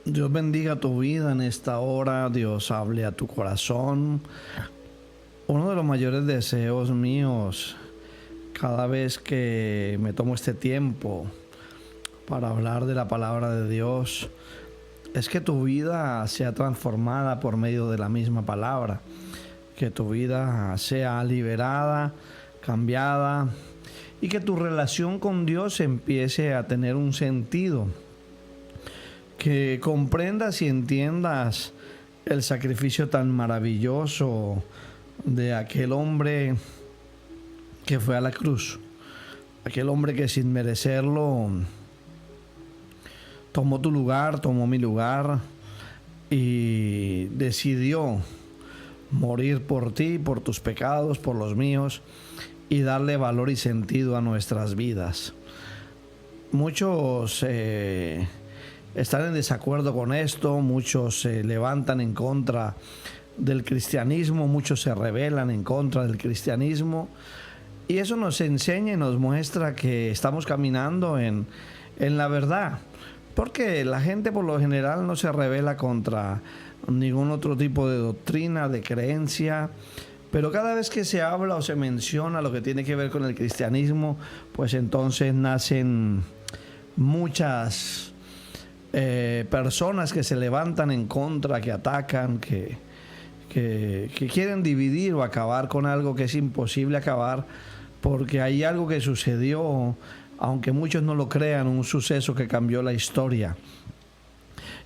Dios bendiga tu vida en esta hora, Dios hable a tu corazón. Uno de los mayores deseos míos cada vez que me tomo este tiempo para hablar de la palabra de Dios es que tu vida sea transformada por medio de la misma palabra, que tu vida sea liberada, cambiada y que tu relación con Dios empiece a tener un sentido. Que comprendas y entiendas el sacrificio tan maravilloso de aquel hombre que fue a la cruz. Aquel hombre que sin merecerlo tomó tu lugar, tomó mi lugar y decidió morir por ti, por tus pecados, por los míos y darle valor y sentido a nuestras vidas. Muchos están en desacuerdo con esto, muchos se levantan en contra del cristianismo, muchos se rebelan en contra del cristianismo, y eso nos enseña y nos muestra que estamos caminando en la verdad, porque la gente por lo general no se rebela contra ningún otro tipo de doctrina, de creencia, pero cada vez que se habla o se menciona lo que tiene que ver con el cristianismo, pues entonces nacen muchas personas que se levantan en contra, que atacan, que quieren dividir o acabar con algo que es imposible acabar, porque hay algo que sucedió, aunque muchos no lo crean, un suceso que cambió la historia.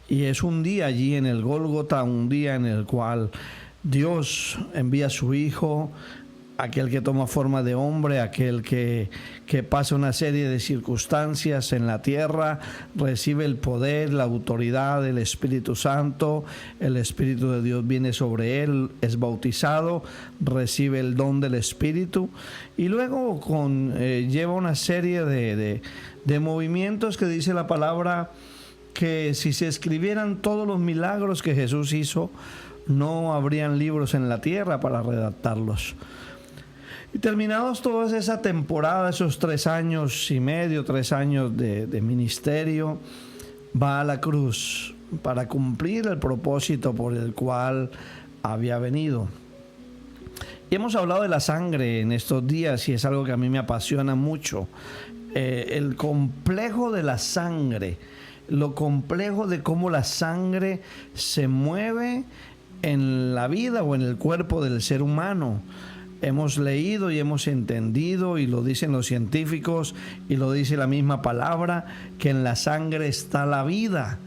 Y es un día allí en el Gólgota, un día en el cual Dios envía a su Hijo, aquel que toma forma de hombre, aquel que pasa una serie de circunstancias en la tierra, recibe el poder, la autoridad del Espíritu Santo, el Espíritu de Dios viene sobre él, es bautizado, recibe el don del Espíritu y luego lleva una serie de movimientos que dice la palabra que si se escribieran todos los milagros que Jesús hizo, no habrían libros en la tierra para redactarlos. Y terminados toda esa temporada, esos 3 años y medio, 3 años de ministerio, va a la cruz para cumplir el propósito por el cual había venido. Y hemos hablado de la sangre en estos días y es algo que a mí me apasiona mucho. El complejo de la sangre, lo complejo de cómo la sangre se mueve en la vida o en el cuerpo del ser humano. Hemos leído y hemos entendido, y lo dicen los científicos, y lo dice la misma palabra, que en la sangre está la vida.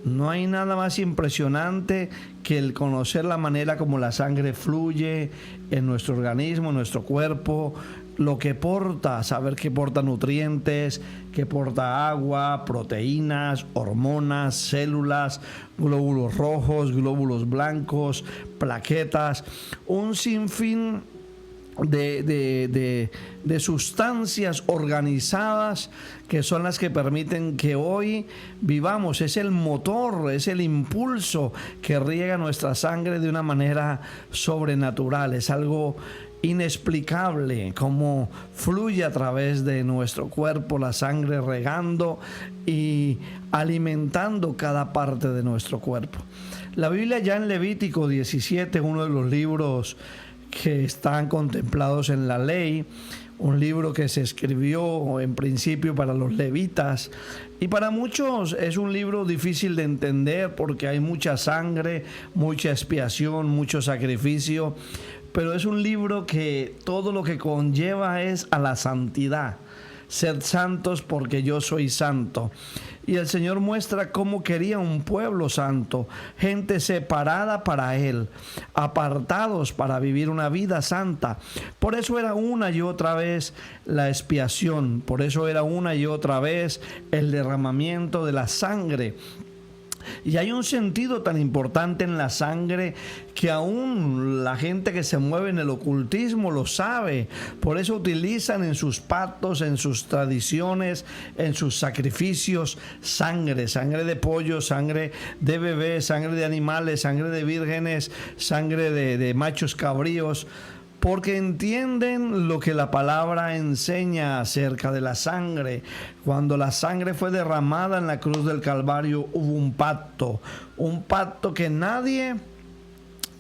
No hay nada más impresionante que el conocer la manera como la sangre fluye en nuestro organismo, en nuestro cuerpo, lo que porta, saber que porta nutrientes, que porta agua, proteínas, hormonas, células, glóbulos rojos, glóbulos blancos, plaquetas, un sinfín de sustancias organizadas que son las que permiten que hoy vivamos. Es el motor, es el impulso que riega nuestra sangre de una manera sobrenatural. Es algo inexplicable cómo fluye a través de nuestro cuerpo la sangre, regando y alimentando cada parte de nuestro cuerpo. La Biblia, ya en Levítico 17, uno de los libros que están contemplados en la ley, un libro que se escribió en principio para los levitas, y para muchos es un libro difícil de entender porque hay mucha sangre, mucha expiación, mucho sacrificio, pero es un libro que todo lo que conlleva es a la santidad. Sed santos porque yo soy santo. Y el Señor muestra cómo quería un pueblo santo, gente separada para Él, apartados para vivir una vida santa. Por eso era una y otra vez la expiación, por eso era una y otra vez el derramamiento de la sangre. Y hay un sentido tan importante en la sangre que aún la gente que se mueve en el ocultismo lo sabe. Por eso utilizan en sus pactos, en sus tradiciones, en sus sacrificios, sangre de pollo, sangre de bebés, sangre de animales, sangre de vírgenes, sangre de machos cabríos. porque entienden lo que la palabra enseña acerca de la sangre. Cuando la sangre fue derramada en la cruz del Calvario, hubo un pacto que nadie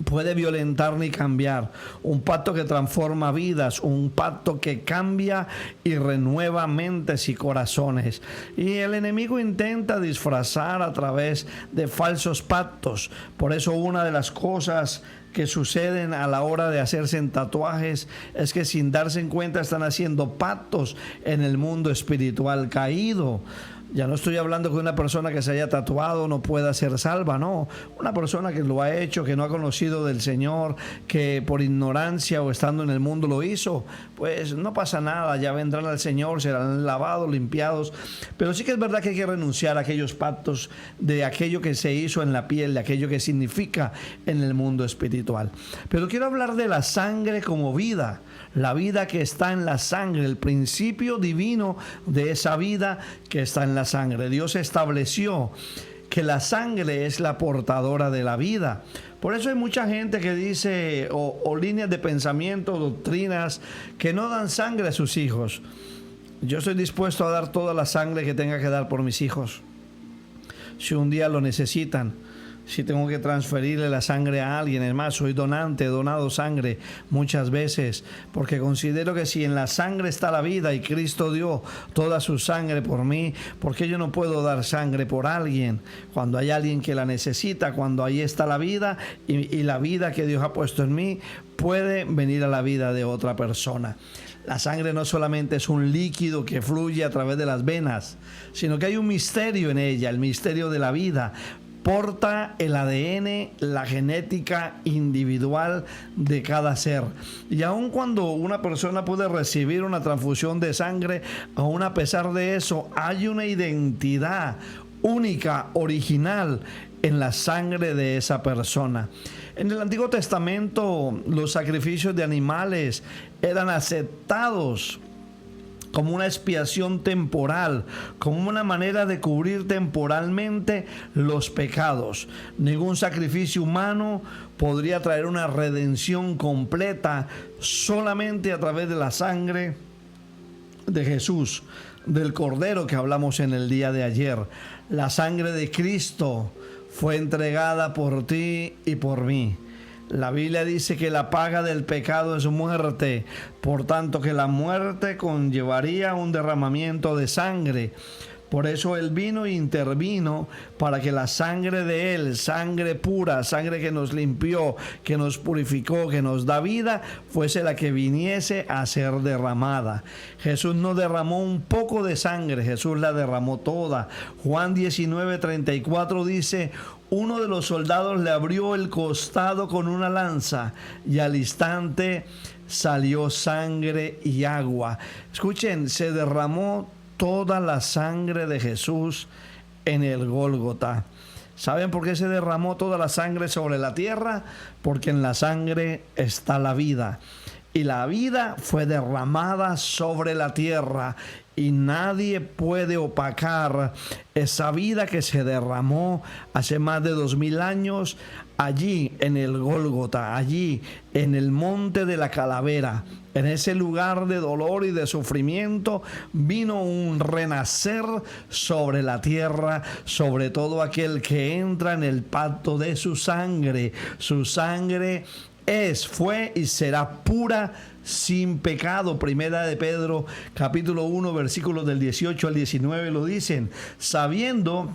puede violentar ni cambiar, un pacto que transforma vidas, un pacto que cambia y renueva mentes y corazones. Y el enemigo intenta disfrazar a través de falsos pactos. Por eso una de las cosas que suceden a la hora de hacerse tatuajes es que sin darse en cuenta están haciendo pactos en el mundo espiritual caído. Ya no estoy hablando que una persona que se haya tatuado no pueda ser salva, no. Una persona que lo ha hecho, que no ha conocido del Señor, que por ignorancia o estando en el mundo lo hizo, pues no pasa nada, ya vendrán al Señor, serán lavados, limpiados. Pero sí que es verdad que hay que renunciar a aquellos pactos de aquello que se hizo en la piel, de aquello que significa en el mundo espiritual. Pero quiero hablar de la sangre como vida, la vida que está en la sangre, el principio divino de esa vida que está en la sangre. Dios estableció que la sangre es la portadora de la vida. Por eso hay mucha gente que dice, o líneas de pensamiento, doctrinas, que no dan sangre a sus hijos. Yo estoy dispuesto a dar toda la sangre que tenga que dar por mis hijos, si un día lo necesitan. Si tengo que transferirle la sangre a alguien, es más, soy donante, he donado sangre muchas veces, porque considero que si en la sangre está la vida y Cristo dio toda su sangre por mí, ¿por qué yo no puedo dar sangre por alguien? Cuando hay alguien que la necesita, cuando ahí está la vida y la vida que Dios ha puesto en mí puede venir a la vida de otra persona. La sangre no solamente es un líquido que fluye a través de las venas, sino que hay un misterio en ella, el misterio de la vida. Porta el ADN, la genética individual de cada ser. Y aun cuando una persona puede recibir una transfusión de sangre, aún a pesar de eso, hay una identidad única, original en la sangre de esa persona. En el Antiguo Testamento, los sacrificios de animales eran aceptados como una expiación temporal, como una manera de cubrir temporalmente los pecados. Ningún sacrificio humano podría traer una redención completa, solamente a través de la sangre de Jesús, del Cordero que hablamos en el día de ayer. La sangre de Cristo fue entregada por ti y por mí. La Biblia dice que la paga del pecado es muerte, por tanto que la muerte conllevaría un derramamiento de sangre. Por eso Él vino e intervino para que la sangre de Él, sangre pura, sangre que nos limpió, que nos purificó, que nos da vida, fuese la que viniese a ser derramada. Jesús no derramó un poco de sangre, Jesús la derramó toda. Juan 19:34 dice: uno de los soldados le abrió el costado con una lanza y al instante salió sangre y agua. Escuchen, se derramó toda la sangre de Jesús en el Gólgota. ¿Saben por qué se derramó toda la sangre sobre la tierra? Porque en la sangre está la vida. Y la vida fue derramada sobre la tierra. Y nadie puede opacar esa vida que se derramó hace más de 2000 años allí en el Gólgota, allí en el monte de la calavera. En ese lugar de dolor y de sufrimiento vino un renacer sobre la tierra, sobre todo aquel que entra en el pacto de su sangre. Su sangre fue y será pura, sin pecado. Primera de Pedro, capítulo 1, versículos del 18 al 19 lo dicen: sabiendo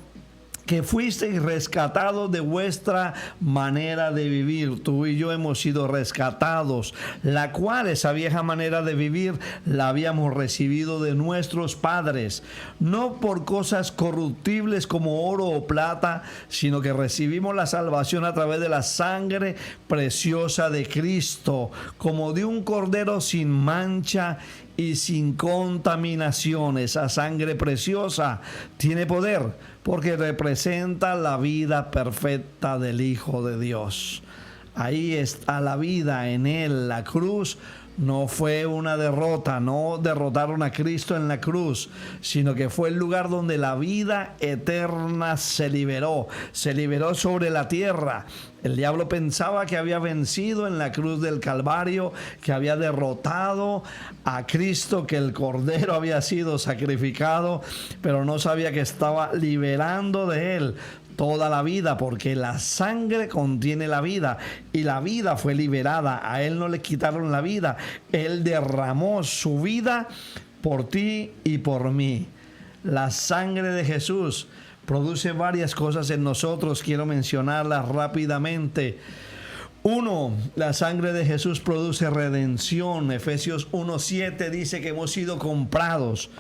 que fuisteis rescatados de vuestra manera de vivir. Tú y yo hemos sido rescatados, la cual, esa vieja manera de vivir, la habíamos recibido de nuestros padres, no por cosas corruptibles como oro o plata, sino que recibimos la salvación a través de la sangre preciosa de Cristo, como de un cordero sin mancha y sin contaminación. Esa sangre preciosa tiene poder porque representa la vida perfecta del Hijo de Dios. Ahí está la vida en Él. La cruz No fue una derrota, no derrotaron a Cristo en la cruz, sino que fue el lugar donde la vida eterna se liberó sobre la tierra. El diablo pensaba que había vencido en la cruz del Calvario, que había derrotado a Cristo, que el Cordero había sido sacrificado, pero no sabía que estaba liberando de él toda la vida, porque la sangre contiene la vida y la vida fue liberada. A él no le quitaron la vida, él derramó su vida por ti y por mí. La sangre de Jesús produce varias cosas en nosotros, quiero mencionarlas rápidamente. 1. La sangre de Jesús produce redención. Efesios 1:7 dice que hemos sido comprados.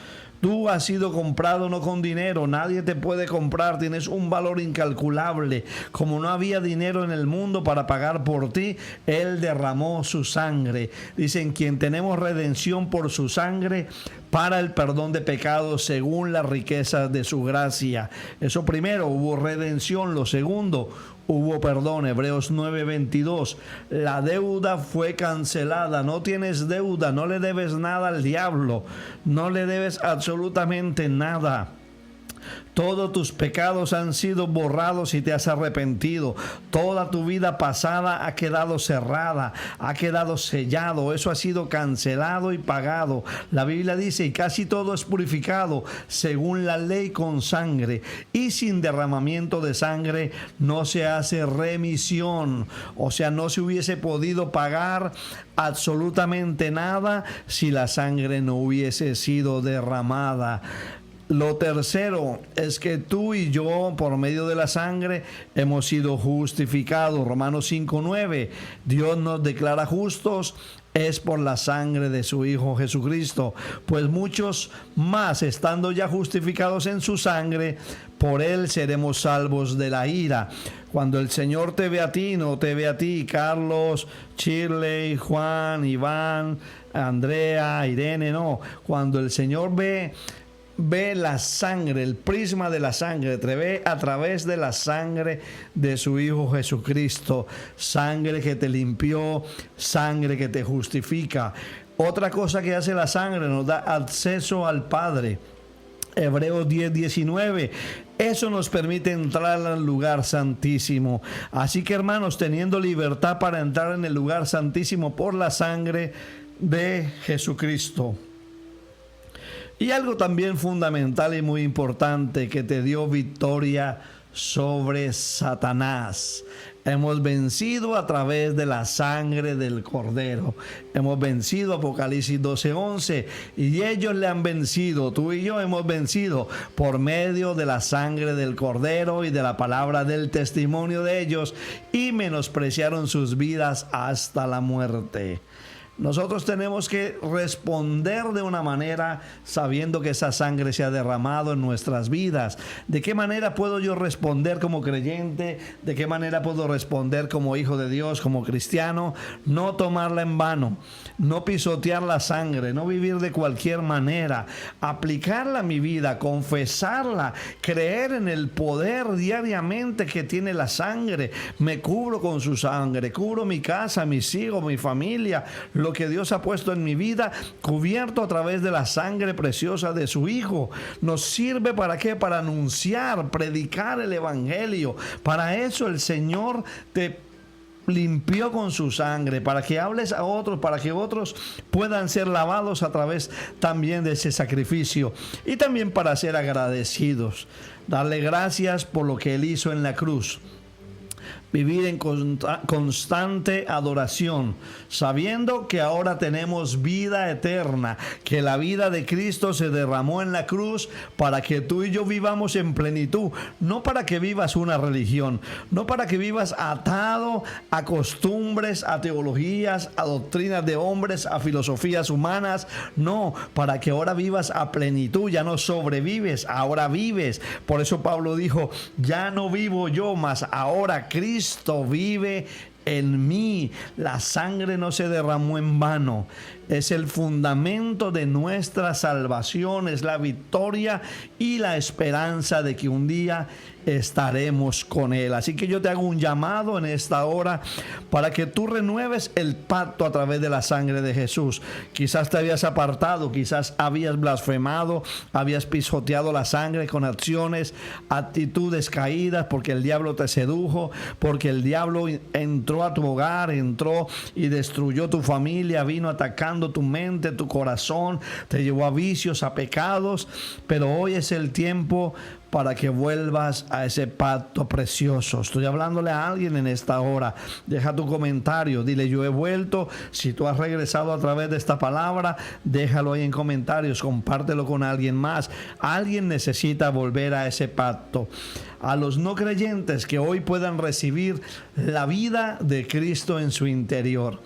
Tú has sido comprado no con dinero, nadie te puede comprar, tienes un valor incalculable. Como no había dinero en el mundo para pagar por ti, Él derramó su sangre. Dicen, quien tenemos redención por su sangre para el perdón de pecados según las riquezas de su gracia. Eso primero, hubo redención. Lo segundo, hubo perdón. Hebreos 9:22. La deuda fue cancelada. No tienes deuda, no le debes nada al diablo, no le debes absolutamente nada. Todos tus pecados han sido borrados y te has arrepentido. Toda tu vida pasada ha quedado cerrada, ha quedado sellado. Eso ha sido cancelado y pagado. La Biblia dice, y casi todo es purificado según la ley con sangre. Y sin derramamiento de sangre no se hace remisión. O sea, no se hubiese podido pagar absolutamente nada si la sangre no hubiese sido derramada. Lo tercero es que tú y yo, por medio de la sangre, hemos sido justificados. Romanos 5:9. Dios nos declara justos es por la sangre de su Hijo Jesucristo. Pues muchos más, estando ya justificados en su sangre, por él seremos salvos de la ira. Cuando el Señor te ve a ti, no te ve a ti, Carlos, Shirley, Juan, Iván, Andrea, Irene, no. Cuando el Señor ve la sangre, el prisma de la sangre, te ve a través de la sangre de su Hijo Jesucristo. Sangre que te limpió, sangre que te justifica. Otra cosa que hace la sangre, nos da acceso al Padre. Hebreos 10:19. Eso nos permite entrar al lugar santísimo. Así que, hermanos, teniendo libertad para entrar en el lugar santísimo por la sangre de Jesucristo. Y algo también fundamental y muy importante, que te dio victoria sobre Satanás. Hemos vencido a través de la sangre del Cordero. Hemos vencido, Apocalipsis 12:11. Y ellos le han vencido. Tú y yo hemos vencido por medio de la sangre del Cordero y de la palabra del testimonio de ellos. Y menospreciaron sus vidas hasta la muerte. Nosotros tenemos que responder de una manera sabiendo que esa sangre se ha derramado en nuestras vidas. ¿De qué manera puedo yo responder como creyente? ¿De qué manera puedo responder como hijo de Dios, como cristiano? No tomarla en vano, no pisotear la sangre, no vivir de cualquier manera, aplicarla a mi vida, confesarla, creer en el poder diariamente que tiene la sangre. Me cubro con su sangre, cubro mi casa, mis hijos, mi familia, lo que Dios ha puesto en mi vida, cubierto a través de la sangre preciosa de su Hijo. Nos sirve ¿para qué? Para anunciar, predicar el Evangelio. Para eso el Señor te limpió con su sangre, para que hables a otros, para que otros puedan ser lavados a través también de ese sacrificio, y también para ser agradecidos, darle gracias por lo que Él hizo en la cruz. Vivir en constante adoración, sabiendo que ahora tenemos vida eterna, que la vida de Cristo se derramó en la cruz para que tú y yo vivamos en plenitud, no para que vivas una religión, no para que vivas atado a costumbres, a teologías, a doctrinas de hombres, a filosofías humanas, no, para que ahora vivas a plenitud. Ya no sobrevives, ahora vives. Por eso Pablo dijo, ya no vivo yo, mas ahora Cristo vive en mí. La sangre no se derramó en vano. es el fundamento de nuestra salvación, es la victoria y la esperanza de que un día estaremos con Él. Así que yo te hago un llamado en esta hora para que tú renueves el pacto a través de la sangre de Jesús. Quizás te habías apartado, quizás habías blasfemado, habías pisoteado la sangre con acciones, actitudes caídas, porque el diablo te sedujo, porque el diablo entró a tu hogar, entró y destruyó tu familia, vino atacando tu mente, tu corazón, te llevó a vicios, a pecados. Pero hoy es el tiempo para que vuelvas a ese pacto precioso. Estoy hablándole a alguien en esta hora. Deja tu comentario, dile: yo he vuelto. Si tú has regresado a través de esta palabra, déjalo ahí en comentarios, compártelo con alguien más. Alguien necesita volver a ese pacto. A los no creyentes que hoy puedan recibir la vida de Cristo en su interior.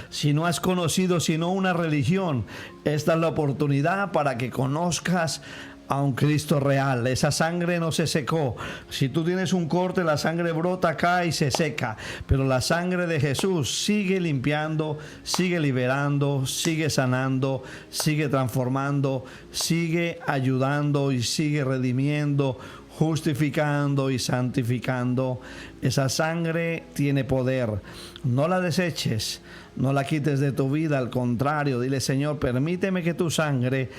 Si no has conocido sino una religión, esta es la oportunidad para que conozcas a un Cristo real. Esa sangre no se secó. Si tú tienes un corte, la sangre brota acá y se seca, pero la sangre de Jesús sigue limpiando, sigue liberando, sigue sanando, sigue transformando, sigue ayudando y sigue redimiendo, justificando y santificando. Esa sangre tiene poder. No la deseches, no la quites de tu vida. Al contrario, dile: Señor, permíteme que tu sangre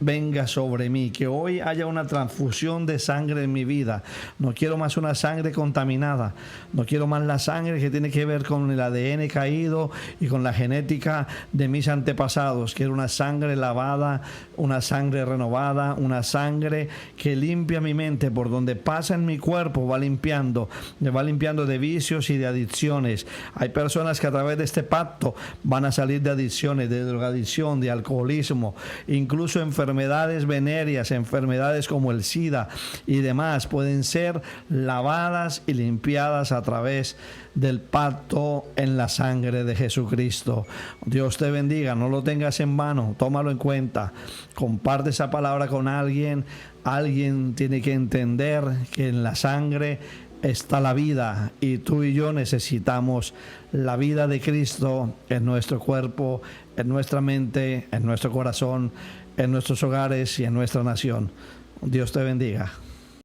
venga sobre mí, que hoy haya una transfusión de sangre en mi vida. No quiero más una sangre contaminada, no quiero más la sangre que tiene que ver con el ADN caído y con la genética de mis antepasados. Quiero una sangre lavada, una sangre renovada, una sangre que limpia mi mente. Por donde pasa en mi cuerpo va limpiando, me va limpiando de vicios y de adicciones. Hay personas que a través de este pacto van a salir de adicciones, de drogadicción, de alcoholismo, incluso enfermedades venéreas, enfermedades como el SIDA y demás, pueden ser lavadas y limpiadas a través del pacto en la sangre de Jesucristo. Dios te bendiga, no lo tengas en vano, tómalo en cuenta, comparte esa palabra con alguien. Alguien tiene que entender que en la sangre está la vida, y tú y yo necesitamos la vida de Cristo en nuestro cuerpo, en nuestra mente, en nuestro corazón, en nuestros hogares y en nuestra nación. Dios te bendiga.